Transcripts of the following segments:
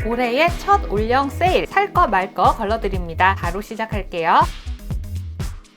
올해의 첫 올영 세일 살 거 말 거 걸러드립니다. 바로 시작할게요.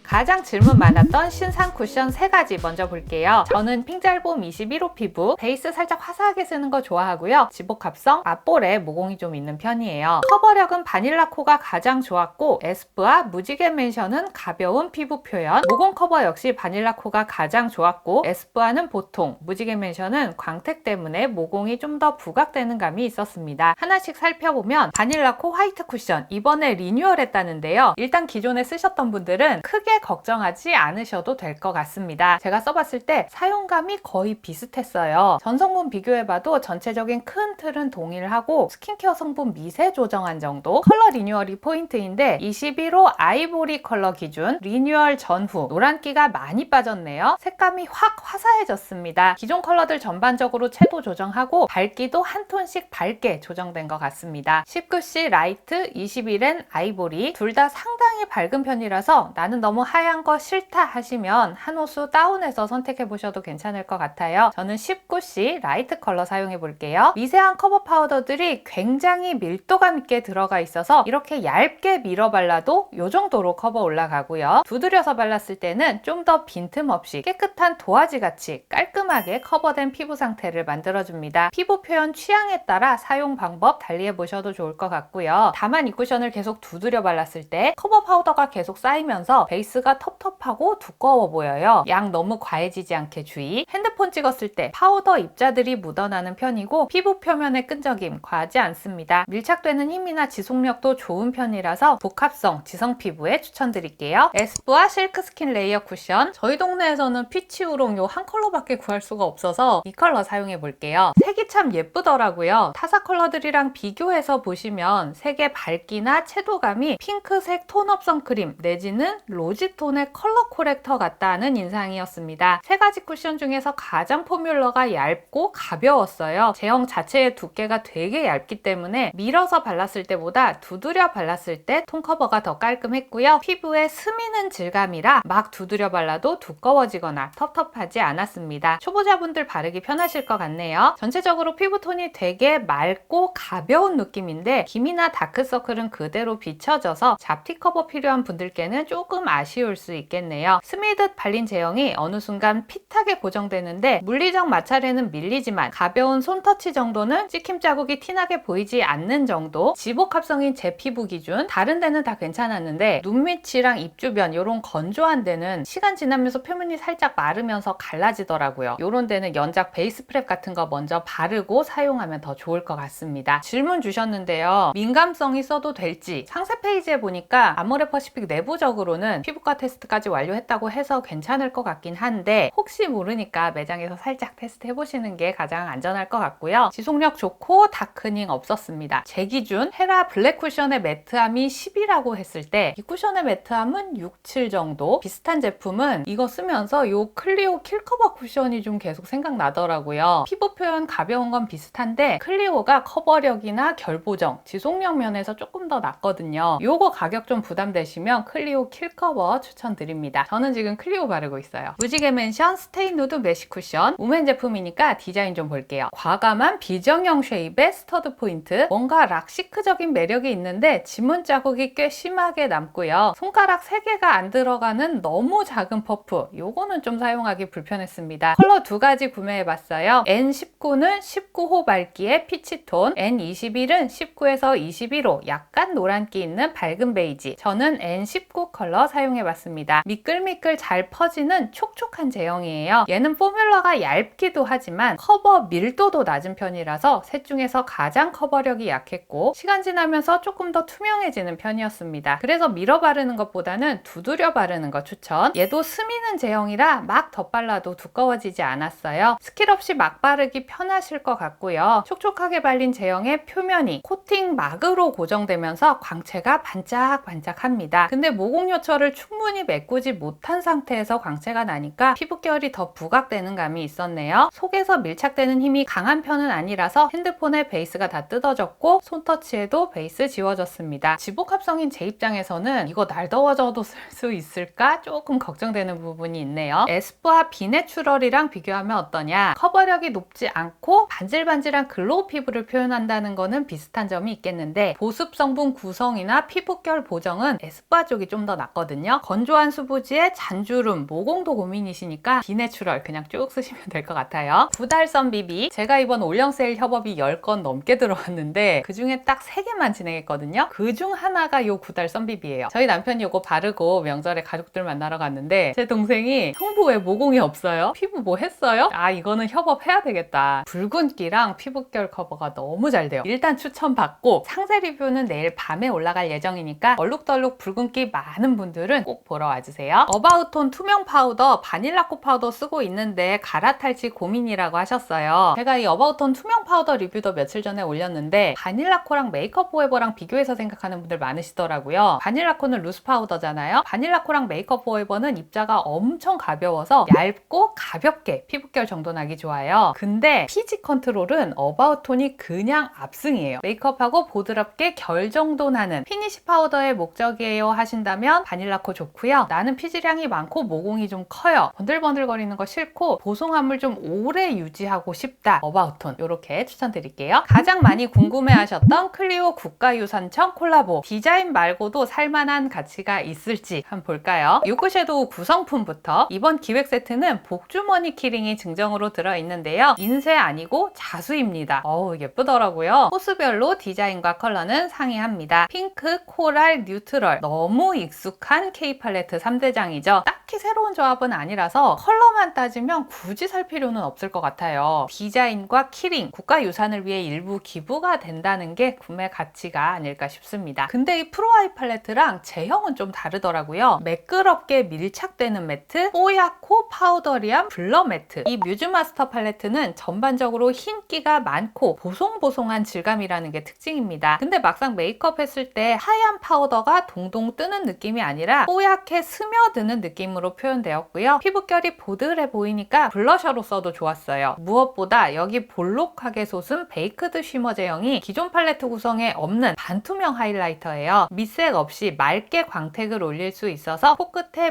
가장 질문 많았던 신상 쿠션 3가지 먼저 볼게요. 저는 핑잘봄 21호 피부, 베이스 살짝 화사하게 쓰는 거 좋아하고요. 지복합성, 앞볼에 모공이 좀 있는 편이에요. 커버력은 바닐라코가 가장 좋았고 에스쁘아 무지개 맨션은 가벼운 피부 표현, 모공 커버 역시 바닐라코가 가장 좋았고 에스쁘아는 보통, 무지개 맨션은 광택 때문에 모공이 좀 더 부각되는 감이 있었습니다. 하나씩 살펴보면 바닐라코 화이트 쿠션 이번에 리뉴얼했다는데요. 일단 기존에 쓰셨던 분들은 크게 걱정하지 않으셔도 될 것 같습니다. 제가 써봤을 때 사용감이 거의 비슷했어요. 전 성분 비교해봐도 전체적인 큰 틀은 동일하고 스킨케어 성분 미세 조정한 정도, 컬러 리뉴얼이 포인트인데 21호 아이보리 컬러 기준 리뉴얼 전후 노란기가 많이 빠졌네요. 색감이 확 화사해졌습니다. 기존 컬러들 전반적으로 채도 조정하고 밝기도 한 톤씩 밝게 조정된 것 같습니다. 19C 라이트, 21N 아이보리 둘 다 상당히 밝은 편이라서 나는 너무 하얀 거 싫다 하시면 한 호수 다운해서 선택해 보셔도 괜찮을 것 같아요. 저는 19C 라이트 컬러 사용해 볼게요. 미세한 커버 파우더들이 굉장히 밀도감 있게 들어가 있어서 이렇게 얇게 밀어 발라도 이 정도로 커버 올라가고요. 두드려서 발랐을 때는 좀 더 빈틈없이 깨끗한 도화지 같이 깔끔하게 커버된 피부 상태를 만들어줍니다. 피부 표현 취향에 따라 사용 방법 달리해 보셔도 좋을 것 같고요. 다만 이 쿠션을 계속 두드려 발랐을 때 커버 파우더가 계속 쌓이면서 베이스가 텁텁하고 두꺼워 보여요. 양 너무 과해지지 않게 주의. 핸드폰 찍었을 때 파우더 입자들이 묻어나는 편이고 피부 표면의 끈적임 과하지 않습니다. 밀착되는 힘이나 지속력도 좋은 편이라서 복합성 지성 피부에 추천드릴게요. 에스쁘아 실크 스킨 레이어 쿠션 저희 동네에서는 피치 우롱 요 한 컬러밖에 구할 수가 없어서 이 컬러 사용해 볼게요. 색이 참 예쁘더라고요. 타사 컬러들이랑 비교해서 보시면 색의 밝기나 채도감이 핑크색 톤업 선크림 내지는 로지톤의 컬러 코렉터 같다는 인상이었습니다. 3가지 쿠션 중에서 가장 포뮬러가 얇고 가벼웠어요. 제형 자체의 두께가 되게 얇기 때문에 밀어서 발랐을 때보다 두드려 발랐을 때 톤 커버가 더 깔끔했고요. 피부에 스미는 질감이라 막 두드려 발라도 두꺼워지거나 텁텁하지 않았습니다. 초보자분들 바르기 편하실 것 같네요. 전체적으로 피부톤이 되게 맑고 가벼운 느낌인데 기미나 다크서클은 그대로 비춰져서 잡티 커버 필요한 분들께는 조금 아쉬울 수 있겠네요. 스미듯 발린 제형이 어느 순간 핏하게 고정되는데 물리적 마찰에는 밀리지만 가벼운 손터치 정도는 찍힘 자국이 티나게 보이지 않는 정도, 지복합성인 제 피부 기준 다른 데는 다 괜찮았는데 눈 밑이랑 입 주변 이런 건조한 데는 시간 지나면서 표면이 살짝 마르면서 갈라지더라고요. 이런 데는 연작 베이스 프랩 같은 거 먼저 바르고 사용하면 더 좋을 것 같습니다. 질문 주셨는데요. 민감성이 써도 될지 상세 페이지에 보니까 아모레퍼시픽 내부적으로는 피부과 테스트까지 완료했다고 해서 괜찮을 것 같긴 한데 혹시 모르니까 매장에서 살짝 테스트 해보시는 게 가장 안전할 것 같고요. 지속력 좋고 다크닝 없었습니다. 제 기준 헤라 블랙 쿠션의 매트함이 10이라고 했을 때 이 쿠션의 매트함은 6, 7 정도. 비슷한 제품은 이거 쓰면서 이 클리오 킬커버 쿠션이 좀 계속 생각나더라고요. 피부 표현 가벼운 건 비슷한데 클리오가 커버력이나 결보정, 지속력 면에서 조금 더 낫거든요. 요거 가격 좀 부담되시면 클리오 킬커버 추천드립니다. 저는 지금 클리오 바르고 있어요. 무지개 맨션 스테인 누드 메쉬 쿠션 우멘 제품이니까 디자인 좀 볼게요. 과감한 비정형 쉐입의 스터드 포인트, 뭔가 락시크적인 매력이 있는데 지문 자국이 꽤 심하게 남고요. 손가락 3개가 안 들어가는 너무 작은 퍼프, 요거는 좀 사용하기 불편했습니다. 컬러 2가지 구매해봤어요. N19는 19호 밝기의 피치톤, N21은 19에서 21호 약간 노란기 있는 밝은 베이지. 저는 N19 컬러 사용해봤습니다. 미끌미끌 잘 퍼지는 촉촉한 제형이에요. 얘는 포뮬러가 얇기도 하지만 커버 밀도도 낮은 편이라서 셋 중에서 가장 커버력이 약했고 시간 지나면서 조금 더 투명해지는 편이었습니다. 그래서 밀어 바르는 것보다는 두드려 바르는 거 추천. 얘도 스미는 제형이라 막 덧발라도 두꺼워지지 않았어요. 스킬 없이 막 바르기 편하실 것 같고요. 촉촉하게 발린 제형의 표면이 코팅 막으로 고정되면서 광채가 반짝반짝합니다. 근데 모공 요철을 충분히 메꾸지 못한 상태에서 광채가 나니까 피부결이 더 부각되는 감이 있었네요. 속에서 밀착되는 힘이 강한 편은 아니라서 핸드폰의 베이스가 다 뜯어졌고 손터치에도 베이스 지워졌습니다. 지복합성인 제 입장에서는 이거 날 더워져도 쓸 수 있을까? 조금 걱정되는 부분이 있네요. 에스쁘아 비내추럴이랑 비교하면 어떠냐? 커버력이 높지 않고 반질반질한 글로우 피부를 표현한다는 거는 비슷한 점이 있겠는데 보습 성분 구성이나 피부결 보정은 에스쁘아 쪽이 좀 더 낫거든요. 건조한 수부지에 잔주름, 모공도 고민이시니까 비내추럴 그냥 쭉 쓰시면 될 것 같아요. 구달선 비비, 제가 이번 올영 세일 협업이 10건 넘게 들어왔는데 그중에 딱 3개만 진행했거든요. 그중 하나가 요 구달선 비비예요. 저희 남편이 이거 바르고 명절에 가족들 만나러 갔는데 제 동생이 형부 왜 모공이 없어요? 피부 뭐 했어요? 아 이거는 협업해야 되겠다. 붉은기랑 피부결 커버가 너무 잘 돼요. 일단 추천받고 상세 리뷰는 내일 밤에 올라갈 예정이니까 얼룩덜룩 붉은기 많은 분들은 꼭 보러 와주세요. 어바웃톤 투명 파우더 바닐라코 파우더 쓰고 있는데 갈아탈지 고민이라고 하셨어요. 제가 이 어바웃톤 투명 파우더 리뷰도 며칠 전에 올렸는데 바닐라코랑 메이크업 포에버랑 비교해서 생각하는 분들 많으시더라고요. 바닐라코는 루스 파우더잖아요. 바닐라코랑 메이크업 포에버는 입자가 엄청 가벼워서 얇고 가볍게 피부결 정돈 하기 좋아요. 근데 피지 컨트롤은 어바웃톤이 그냥 압승이에요. 메이크업하고 보드랍게 결 정돈하는 피니시 파우더의 목적이에요 하신다면 바닐라코 좋고요. 나는 피지량이 많고 모공이 좀 커요. 번들번들거리는 거 싫고 보송함을 좀 오래 유지하고 싶다. 어바웃톤 이렇게 추천드릴게요. 가장 많이 궁금해하셨던 클리오 국가유산청 콜라보 디자인 말고도 살만한 가치가 있을지 한번 볼까요? 유쿠 섀도우 구성품부터 이번 기획 세트는 복주머니 키링이 증정으로 들어있는데요. 인쇄 아니고 자수입니다. 어우 예쁘더라고요. 호수별로 디자인과 컬러는 상이합니다. 핑크, 코랄, 뉴트럴 너무 익숙한 K 팔레트 3대장이죠. 딱히 새로운 조합은 아니라서 컬러만 따지면 굳이 살 필요는 없을 것 같아요. 디자인과 키링, 국가유산을 위해 일부 기부가 된다는 게 구매 가치가 아닐까 싶습니다. 근데 이 프로아이 팔레트랑 제형은 좀 다르더라고요. 매끄럽게 밀착되는 매트, 뽀얗고 파우더리한 블러 매트. 이 뮤즈마스터 팔레트는 전반적으로 흰기가 많고 보송보송한 질감이라는 게 특징입니다. 근데 막상 메이크업 했을 때 하얀 파우더가 동동 뜨는 느낌이 아니라 뽀얗게 스며드는 느낌으로 표현되었고요. 피부결이 보드해 보이니까 블러셔로 써도 좋았어요. 무엇보다 여기 볼록하게 솟은 베이크드 쉬머 제형이 기존 팔레트 구성에 없는 반투명 하이라이터예요. 밑색 없이 맑게 광택을 올릴 수 있어서 코끝에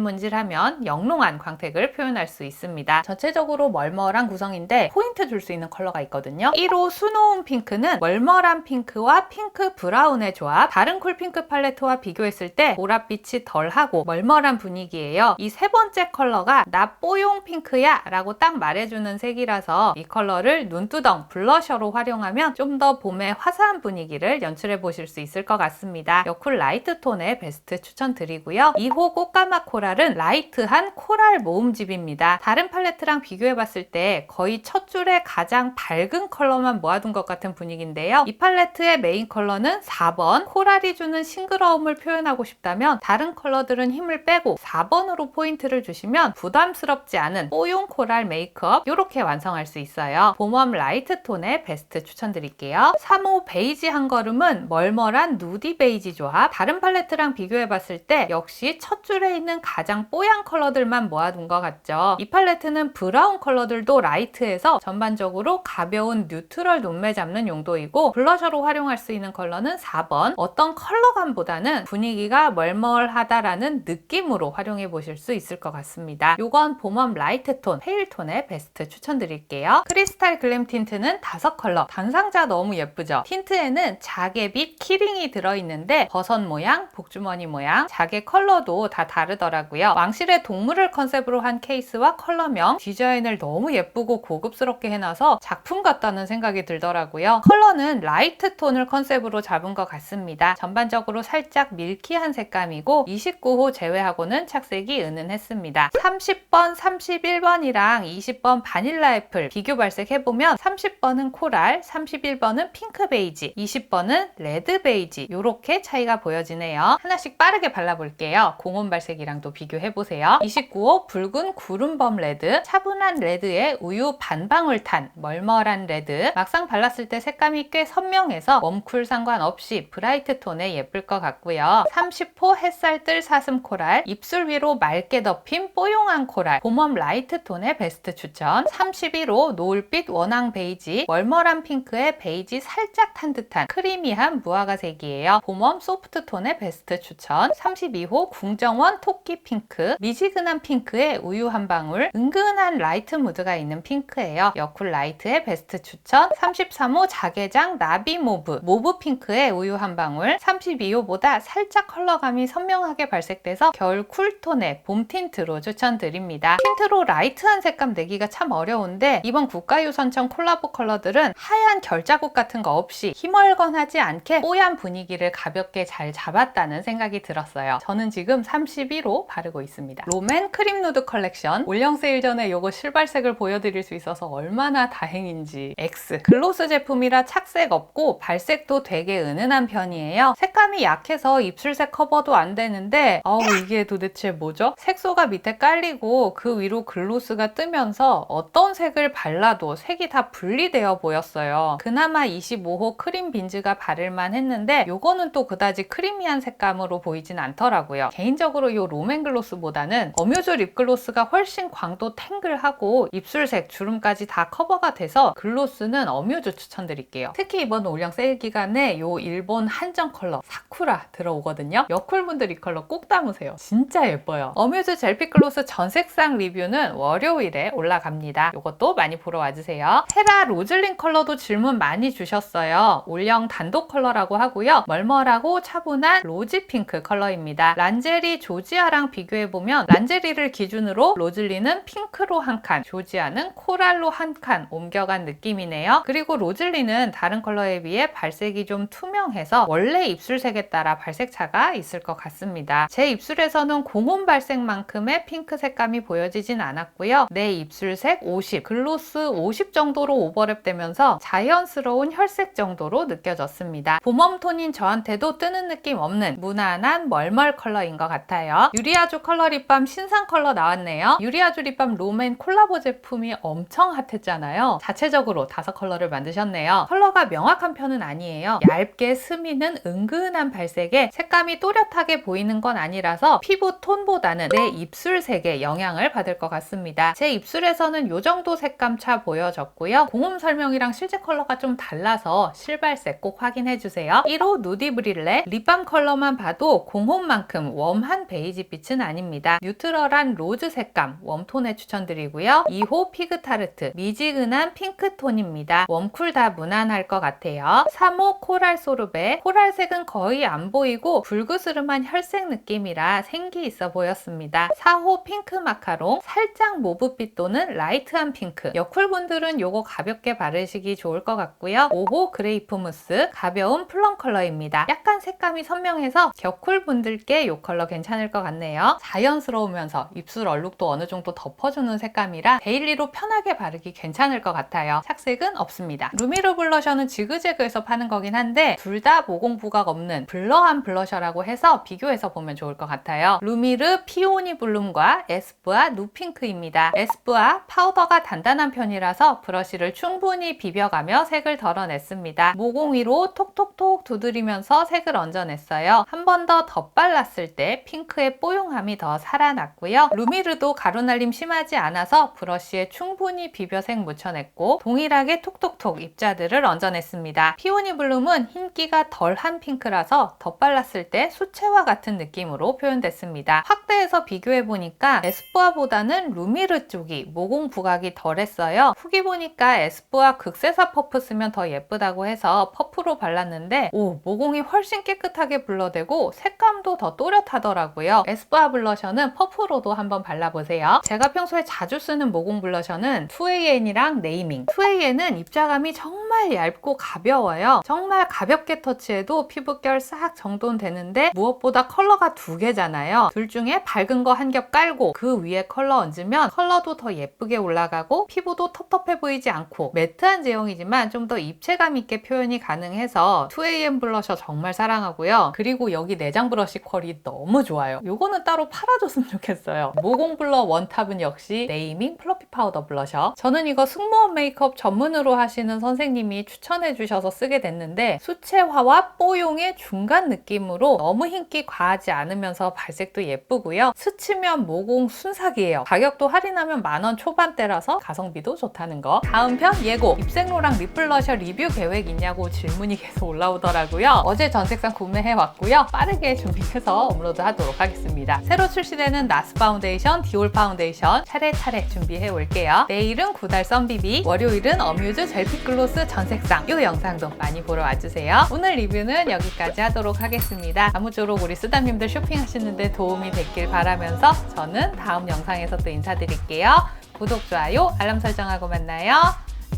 문질문질하면 영롱한 광택을 표현할 수 있습니다. 전체적으로 멀멀한 구성인데 포인트 줄 수 있는 컬러가 있거든요. 1호 수노운 핑크는 멀멀한 핑크와 핑크 브라운의 조합. 다른 쿨핑크 팔레트와 비교했을 때 보랏빛이 덜하고 멀멀한 분위기예요. 이 세 번째 컬러가 나 뽀용 핑크야 라고 딱 말해주는 색이라서 이 컬러를 눈두덩 블러셔로 활용하면 좀 더 봄의 화사한 분위기를 연출해 보실 수 있을 것 같습니다. 여쿨 라이트 톤의 베스트 추천드리고요. 2호 꽃가마 코랄은 라이트한 코랄 모음집입니다. 다른 팔레트랑 비교해봤을 때 거의 첫 줄에 가장 밝은 컬러만 모아둔 것 같은 분위기인데요. 이 팔레트의 메인 컬러는 4번. 코랄이 주는 싱그러움을 표현하고 싶다면 다른 컬러들은 힘을 빼고 4번으로 포인트를 주시면 부담스럽지 않은 뽀용 코랄 메이크업 이렇게 완성할 수 있어요. 봄웜 라이트 톤의 베스트 추천드릴게요. 3호 베이지 한 걸음은 멀멀한 누디 베이지 조합. 다른 팔레트랑 비교해봤을 때 역시 첫 줄에 있는 가장 뽀얀 컬러들만 모아둔 것 같죠. 이 팔레트는 브라운 컬러들도 라이트해서 전반적으로 가벼운 뉴트럴 눈매 잡는 용도이고 블러셔로 활용할 수 있는 컬러는 4번. 어떤 컬러감보다는 분위기가 멀멀하다라는 느낌으로 활용해 보실 수 있을 것 같습니다. 이건 봄웜 라이트 톤, 페일 톤의 베스트 추천드릴게요. 크리스탈 글램 틴트는 5컬러. 단상자 너무 예쁘죠? 틴트에는 자개빛 키링이 들어있는데 버섯 모양, 복주머니 모양, 자개 컬러도 다 다르더라고요. 왕실의 동물을 컨셉으로 한 케이스와 컬러명, 디자인을 너무 예쁘고 고급스럽게 해놔서 작품 같다는 생각이 들더라고요. 컬러는 라이트 톤을 컨셉으로 잡은 것 같습니다. 전반적으로 살짝 밀키한 색감이고 29호 제외하고는 착색이 은은했습니다. 30번, 31번이랑 20번 바닐라 애플 비교 발색해보면 30번은 코랄, 31번은 핑크 베이지, 20번은 레드 베이지 이렇게 차이가 보여지네요. 하나씩 빠르게 발라볼게요. 공원 발색이랑도 비교해보세요. 29호 붉은 구름범 레드, 차분한 레드에 우유 반방울 탄 멀멀한 레드. 막상 발랐을 때 색감이 꽤 선명해서 웜쿨 상관없이 브라이트 톤에 예쁠 것 같고요. 30호 햇살 살뜰 사슴 코랄, 입술 위로 맑게 덮인 뽀용한 코랄, 봄웜 라이트 톤의 베스트 추천. 31호 노을빛 원앙 베이지, 멀멀한 핑크에 베이지 살짝 탄 듯한 크리미한 무화과색이에요. 봄웜 소프트 톤의 베스트 추천. 32호 궁정원 토끼 핑크, 미지근한 핑크에 우유 한 방울, 은근한 라이트 무드가 있는 핑크예요. 여쿨 라이트의 베스트 추천. 33호 자개장 나비 모브, 모브 핑크에 우유 한 방울. 32호보다 살짝 컬러감이 선명하게 발색돼서 겨울 쿨톤의 봄 틴트로 추천드립니다. 틴트로 라이트한 색감 내기가 참 어려운데 이번 국가유선청 콜라보 컬러들은 하얀 결자국 같은 거 없이 희멀건하지 않게 뽀얀 분위기를 가볍게 잘 잡았다는 생각이 들었어요. 저는 지금 31호 바르고 있습니다. 롬앤 크림 누드 컬렉션, 올영 세일 전에 요거 실발색을 보여드릴 수 있어서 얼마나 다행인지. X 글로스 제품이라 착색 없고 발색도 되게 은은한 편이에요. 색감이 약해서 입술색 커버도 안 되는데 이게 도대체 뭐죠? 색소가 밑에 깔리고 그 위로 글로스가 뜨면서 어떤 색을 발라도 색이 다 분리되어 보였어요. 그나마 25호 크림 빈즈가 바를만 했는데 요거는 또 그다지 크리미한 색감으로 보이진 않더라고요. 개인적으로 이 롬앤 글로스보다는 어뮤즈 립글로스가 훨씬 광도 탱글하고 입술색, 주름까지 다 커버가 돼서 글로스는 어뮤즈 추천드릴게요. 특히 이번 올영 세일 기간에 요 일본 한정 컬러 사쿠라 들어오거든요. 여쿨분들 이 컬러 꼭 담으세요. 진짜 예뻐요. 어뮤즈 젤픽 글로스 전 색상 리뷰는 월요일에 올라갑니다. 이것도 많이 보러 와주세요. 헤라 로즐린 컬러도 질문 많이 주셨어요. 올영 단독 컬러라고 하고요. 멀멀하고 차분한 로지 핑크 컬러입니다. 란제리 조지아랑 비교해보면 란제리를 기준으로 로즐린은 핑크로 한 칸, 조지아는 코랄로 한 칸 옮겨간 느낌이네요. 그리고 로즐린은 다른 컬러에 비해 발색이 좀 투명해서 원래 입술색에 따라 발색차가 있을 것 같습니다. 제 입술에서는 공홈 발색만큼의 핑크 색감이 보여지진 않았고요. 내 입술색 50, 글로스 50 정도로 오버랩 되면서 자연스러운 혈색 정도로 느껴졌습니다. 봄웜 톤인 저한테도 뜨는 느낌 없는 무난한 멀멀 컬러인 것 같아요. 유리아주 컬러 립밤 신상 컬러 나왔네요. 유리아주 립밤 롬앤 콜라보 제품이 엄청 핫했잖아요. 자체적으로 5컬러를 만드셨네요. 컬러가 명확한 편은 아니에요. 얇게 스미는 은근한 발색에 색감이 또렷하게 보이는 건 아니라서 피부 톤보다는 내 입술색에 영향을 받을 것 같습니다. 제 입술에서는 이 정도 색감 차 보여졌고요. 공홈 설명이랑 실제 컬러가 좀 달라서 실발색 꼭 확인해주세요. 1호 누디 브릴레, 립밤 컬러만 봐도 공홈만큼 웜한 베이지빛은 아닙니다. 뉴트럴한 로즈 색감, 웜톤에 추천드리고요. 2호 피그타르트, 미지근한 핑크톤입니다. 웜쿨 다 무난할 것 같아요. 3호 코랄 소르베, 코랄색은 거의 안 보이고 불그스름한 혈색 느낌이라 생기 있어 보였습니다. 4호 핑크 마카롱, 살짝 모브빛 또는 라이트한 핑크. 여쿨분들은 요거 가볍게 바르시기 좋을 것 같고요. 5호 그레이프 무스, 가벼운 플럼 컬러입니다. 약간 색감이 선명해서 격쿨분들께 이 컬러 괜찮을 것 같네요. 자연스러우면서 입술 얼룩도 어느 정도 덮어주는 색감이라 데일리로 편하게 바르기 괜찮을 것 같아요. 착색은 없습니다. 루미르 블러셔는 지그재그에서 파는 거긴 한데 둘 다 모공 부각 없는 블러한 블러셔라고 해서 비교해서 보면 좋을 것 같아요. 루미르 피오니 블룸과 에스쁘아 누핑크입니다. 에스쁘아 파우더가 단단한 편이라서 브러쉬를 충분히 비벼가며 색을 덜어냈습니다. 모공 위로 톡톡톡 두드리면서 색을 얹어냈어요. 한 번 더 덧발랐을 때 핑크의 뽀용함이 더 살아났고요. 루미르도 가루날림 심하지 않아서 브러쉬에 충분히 비벼 색 묻혀냈고 동일하게 톡톡톡 입자들을 얹어냈습니다. 피오니 블룸은 흰기가 덜한 핑크라서 덧발랐을 때 수채화 같은 느낌으로 표현됐습니다. 확대해서 비교해보니까 에스쁘아보다는 루미르 쪽이 모공 부각이 덜했어요. 후기 보니까 에스쁘아 극세사 퍼프 쓰면 더 예쁘다고 해서 퍼프로 발랐는데 모공이 훨씬 깨끗하게 블러되고 색감도 더 또렷하더라고요. 에스쁘아 블러셔는 퍼프로도 한번 발라보세요. 제가 평소에 자주 쓰는 모공 블러셔는 2AN이랑 네이밍. 2AN은 입자감이 정말 얇고 가벼워요. 정말 가볍게 터치해도 피부결 싹 정돈되는데 무엇보다 컬러가 2개잖아요. 둘 중에 밝은 거 한 겹 깔고 그 위에 컬러 얹으면 컬러도 더 예쁘게 올라가고 피부도 텁텁해 보이지 않고 매트한 제형이지만 좀 더 입체감 있게 표현이 가능해서 2AM 블러셔 정말 사랑하고요. 그리고 여기 내장 브러쉬 컬이 너무 좋아요. 요거는 따로 팔아줬으면 좋겠어요. 모공 블러 원탑은 역시 네이밍 플러피 파우더 블러셔. 저는 이거 승무원 메이크업 전문으로 하시는 선생님이 추천해 주셔서 쓰게 됐는데 수채화와 뽀용의 중간 느낌으로 너무 흰기 과하지 과하지 않으면서 발색도 예쁘고요. 스치면 모공 순삭이에요. 가격도 할인하면 10,000원 초반대라서 가성비도 좋다는 거. 다음 편 예고! 입생로랑 립블러셔 리뷰 계획 있냐고 질문이 계속 올라오더라고요. 어제 전 색상 구매해왔고요. 빠르게 준비해서 업로드 하도록 하겠습니다. 새로 출시되는 나스 파운데이션, 디올 파운데이션 차례차례 준비해 올게요. 내일은 구달 썬비비, 월요일은 어뮤즈 젤픽 글로스 전 색상. 이 영상도 많이 보러 와주세요. 오늘 리뷰는 여기까지 하도록 하겠습니다. 아무쪼록 우리 쓰담님들 쇼핑하시는데 도움이 됐길 바라면서 저는 다음 영상에서 또 인사드릴게요. 구독, 좋아요, 알람 설정하고 만나요.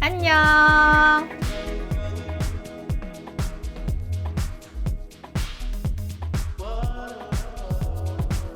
안녕!